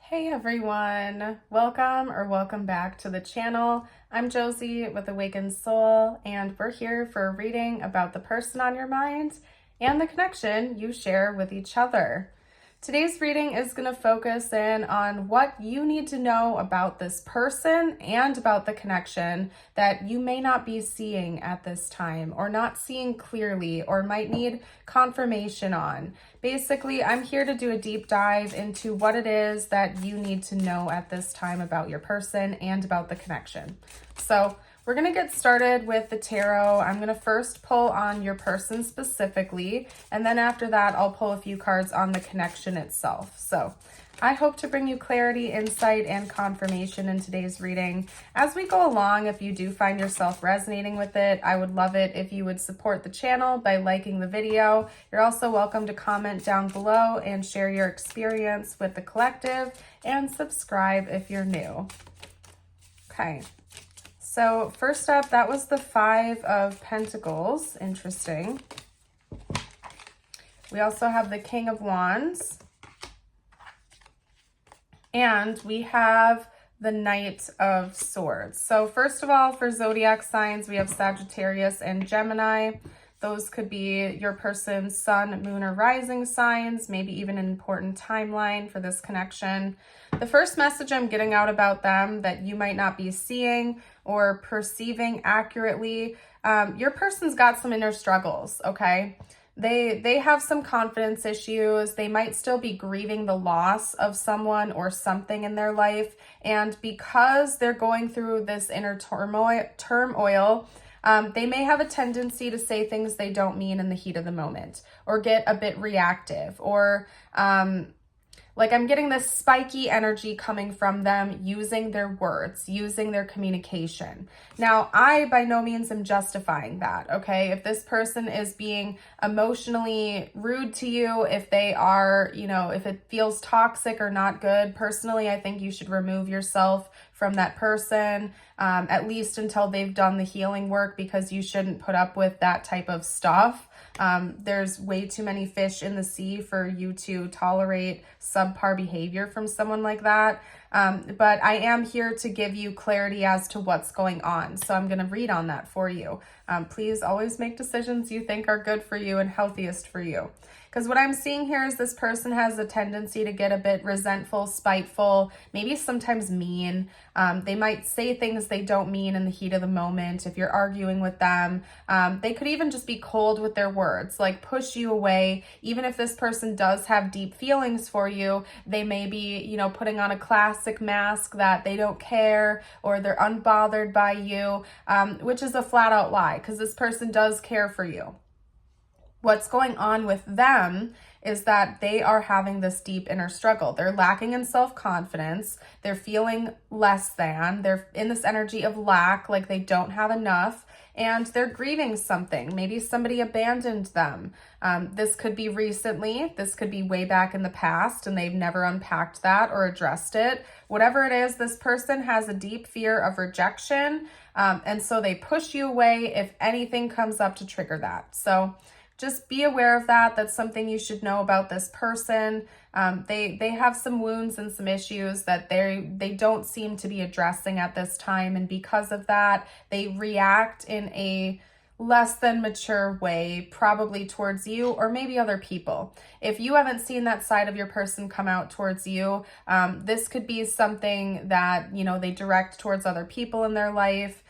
Hey everyone, welcome back to the channel. I'm Josie with Awakened Soul, and we're here for a reading about the person on your mind and the connection you share with each other. Today's reading is going to focus in on what you need to know about this person and about the connection that you may not be seeing at this time or not seeing clearly or might need confirmation on. Basically, I'm here to do a deep dive into what it is that you need to know at this time about your person and about the connection. So we're going to get started with the tarot. I'm going to first pull on your person specifically, and then after that, I'll pull a few cards on the connection itself. So I hope to bring you clarity, insight, and confirmation in today's reading. As we go along, if you do find yourself resonating with it, I would love it if you would support the channel by liking the video. You're also welcome to comment down below and share your experience with the collective, and subscribe if you're new. Okay. So first up, that was the Five of Pentacles. Interesting. We also have the King of Wands. And we have the Knight of Swords. So first of all, for zodiac signs, we have Sagittarius and Gemini. Those could be your person's sun, moon, or rising signs, maybe even an important timeline for this connection. The first message I'm getting out about them that you might not be seeing or perceiving accurately, your person's got some inner struggles, okay? They have some confidence issues. They might still be grieving the loss of someone or something in their life. And because they're going through this inner turmoil, they may have a tendency to say things they don't mean in the heat of the moment, or get a bit reactive, or like I'm getting this spiky energy coming from them using their words, using their communication. Now, I by no means am justifying that, okay? If this person is being emotionally rude to you, if they are, if it feels toxic or not good, personally, I think you should remove yourself from that person, at least until they've done the healing work, because you shouldn't put up with that type of stuff. There's way too many fish in the sea for you to tolerate subpar behavior from someone like that. But I am here to give you clarity as to what's going on. So I'm going to read on that for you. Please always make decisions you think are good for you and healthiest for you. Because what I'm seeing here is this person has a tendency to get a bit resentful, spiteful, maybe sometimes mean. They might say things they don't mean in the heat of the moment if you're arguing with them. They could even just be cold with their words, like push you away. Even if this person does have deep feelings for you, they may be, putting on a classic mask that they don't care or they're unbothered by you, which is a flat out lie, because this person does care for you. What's going on with them is that they are having this deep inner struggle. They're lacking in self-confidence. They're feeling less than. They're in this energy of lack, like they don't have enough, and they're grieving something. Maybe somebody abandoned them. This could be recently. This could be way back in the past, and they've never unpacked that or addressed it. Whatever it is, this person has a deep fear of rejection, and so they push you away if anything comes up to trigger that. So just be aware of that. That's something you should know about this person. They have some wounds and some issues that they don't seem to be addressing at this time. And because of that, they react in a less than mature way, probably towards you or maybe other people. If you haven't seen that side of your person come out towards you, this could be something that, they direct towards other people in their life.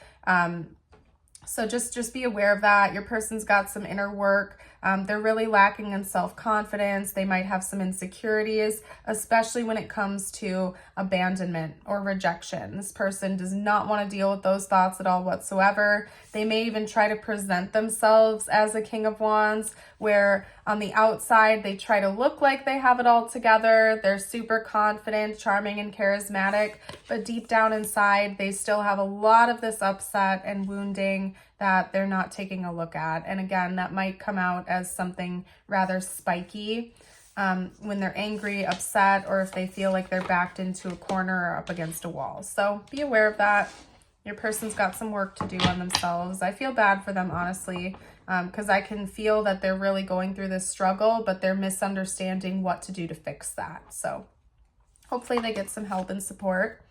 So just be aware of that. Your person's got some inner work. They're really lacking in self-confidence. They might have some insecurities, especially when it comes to abandonment or rejection. This person does not want to deal with those thoughts at all whatsoever. They may even try to present themselves as a King of Wands, where on the outside, they try to look like they have it all together. They're super confident, charming, and charismatic, but deep down inside, they still have a lot of this upset and wounding that they're not taking a look at. And again, that might come out as something rather spiky when they're angry, upset, or if they feel like they're backed into a corner or up against a wall. So be aware of that. Your person's got some work to do on themselves. I feel bad for them, honestly, because I can feel that they're really going through this struggle, but they're misunderstanding what to do to fix that. So Hopefully they get some help and support.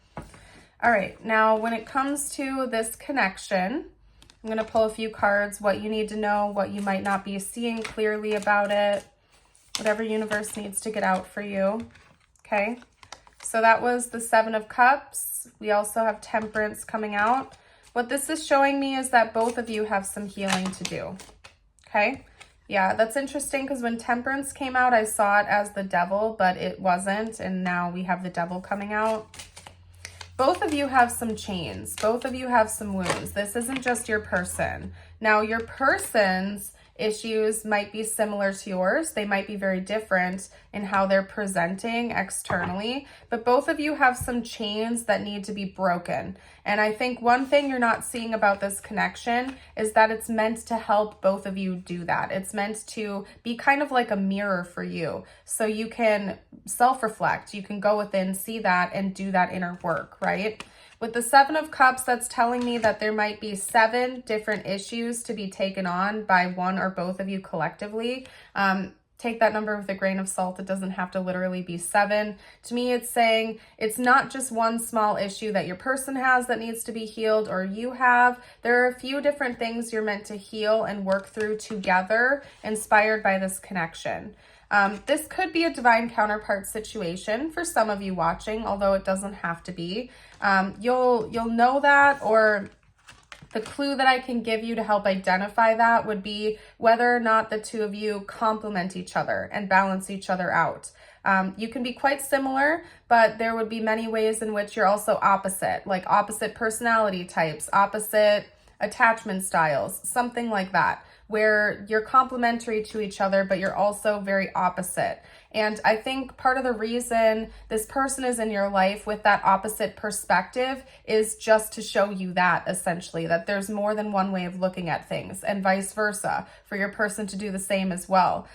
All right, now when it comes to this connection, I'm going to pull a few cards, what you need to know, what you might not be seeing clearly about it, whatever universe needs to get out for you. Okay, so that was the Seven of Cups. We also have Temperance coming out. What this is showing me is that both of you have some healing to do. Okay, yeah, that's interesting because when Temperance came out, I saw it as the devil, but it wasn't. And now we have the devil coming out. Both of you have some chains. Both of you have some wounds. This isn't just your person. Now, your person's issues might be similar to yours. They might be very different in how they're presenting externally, but both of you have some chains that need to be broken. And I think one thing you're not seeing about this connection is that it's meant to help both of you do that. It's meant to be kind of like a mirror for you, so you can self-reflect, you can go within, see that, and do that inner work, right? With the Seven of Cups, that's telling me that there might be 7 different issues to be taken on by one or both of you collectively. Take that number with a grain of salt. It doesn't have to literally be 7. To me, it's saying it's not just one small issue that your person has that needs to be healed or you have. There are a few different things you're meant to heal and work through together, inspired by this connection. This could be a divine counterpart situation for some of you watching, although it doesn't have to be. You'll know that, or the clue that I can give you to help identify that would be whether or not the two of you complement each other and balance each other out. You can be quite similar, but there would be many ways in which you're also opposite, like opposite personality types, opposite attachment styles, something like that, where you're complementary to each other, but you're also very opposite. And I think part of the reason this person is in your life with that opposite perspective is just to show you that, essentially, that there's more than one way of looking at things, and vice versa, for your person to do the same as well.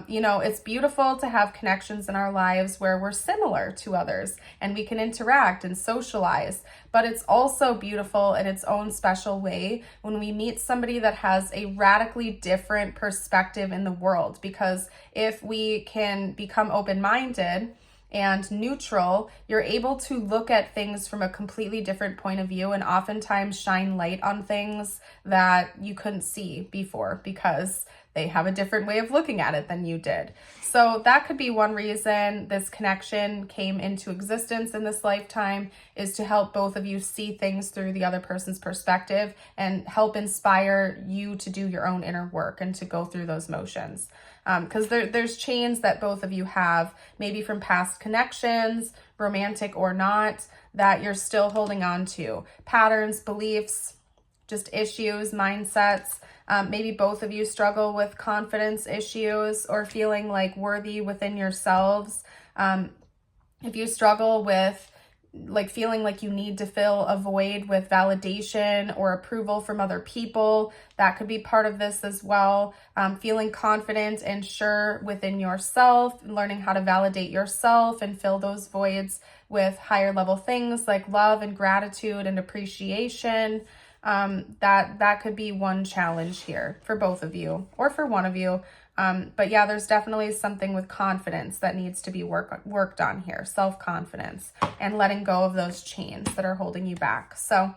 You know, it's beautiful to have connections in our lives where we're similar to others and we can interact and socialize, but it's also beautiful in its own special way when we meet somebody that has a radically different perspective in the world, because if we can become open-minded and neutral, you're able to look at things from a completely different point of view and oftentimes shine light on things that you couldn't see before because they have a different way of looking at it than you did. So that could be one reason this connection came into existence in this lifetime, is to help both of you see things through the other person's perspective and help inspire you to do your own inner work and to go through those motions. Because there's chains that both of you have, maybe from past connections, romantic or not, that you're still holding on to. Patterns, beliefs, just issues, mindsets. Maybe both of you struggle with confidence issues or feeling like worthy within yourselves. If you struggle with like feeling like you need to fill a void with validation or approval from other people, that could be part of this as well. Feeling confident and sure within yourself, learning how to validate yourself and fill those voids with higher level things like love and gratitude and appreciation. That could be one challenge here for both of you or for one of you. But yeah, there's definitely something with confidence that needs to be worked on here, self-confidence, and letting go of those chains that are holding you back. So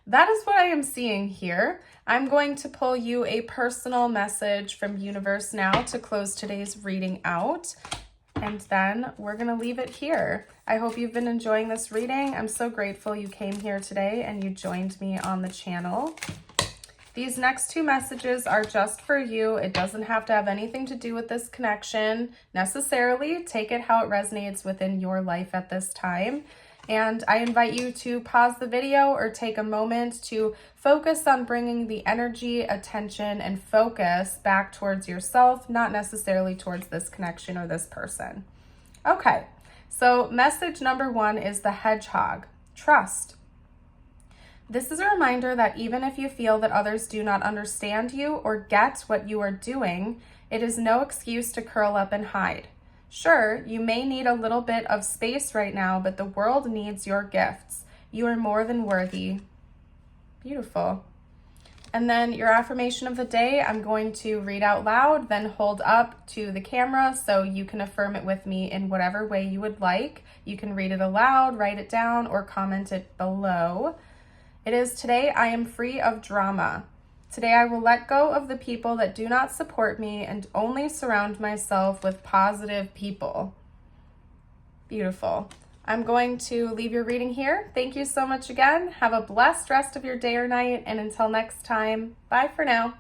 that is what I am seeing here. I'm going to pull you a personal message from universe now to close today's reading out. And then we're going to leave it here. I hope you've been enjoying this reading. I'm so grateful you came here today and you joined me on the channel. These next 2 messages are just for you. It doesn't have to have anything to do with this connection necessarily. Take it how it resonates within your life at this time. And I invite you to pause the video or take a moment to focus on bringing the energy, attention, and focus back towards yourself, not necessarily towards this connection or this person. Okay, so message number 1 is the hedgehog. Trust. This is a reminder that even if you feel that others do not understand you or get what you are doing, it is no excuse to curl up and hide. Sure, you may need a little bit of space right now, but the world needs your gifts. You are more than worthy. Beautiful. And then your affirmation of the day, I'm going to read out loud, then hold up to the camera so you can affirm it with me in whatever way you would like. You can read it aloud, write it down, or comment it below. It is, today I am free of drama. Today I will let go of the people that do not support me and only surround myself with positive people. Beautiful. I'm going to leave your reading here. Thank you so much again. Have a blessed rest of your day or night, and until next time, bye for now.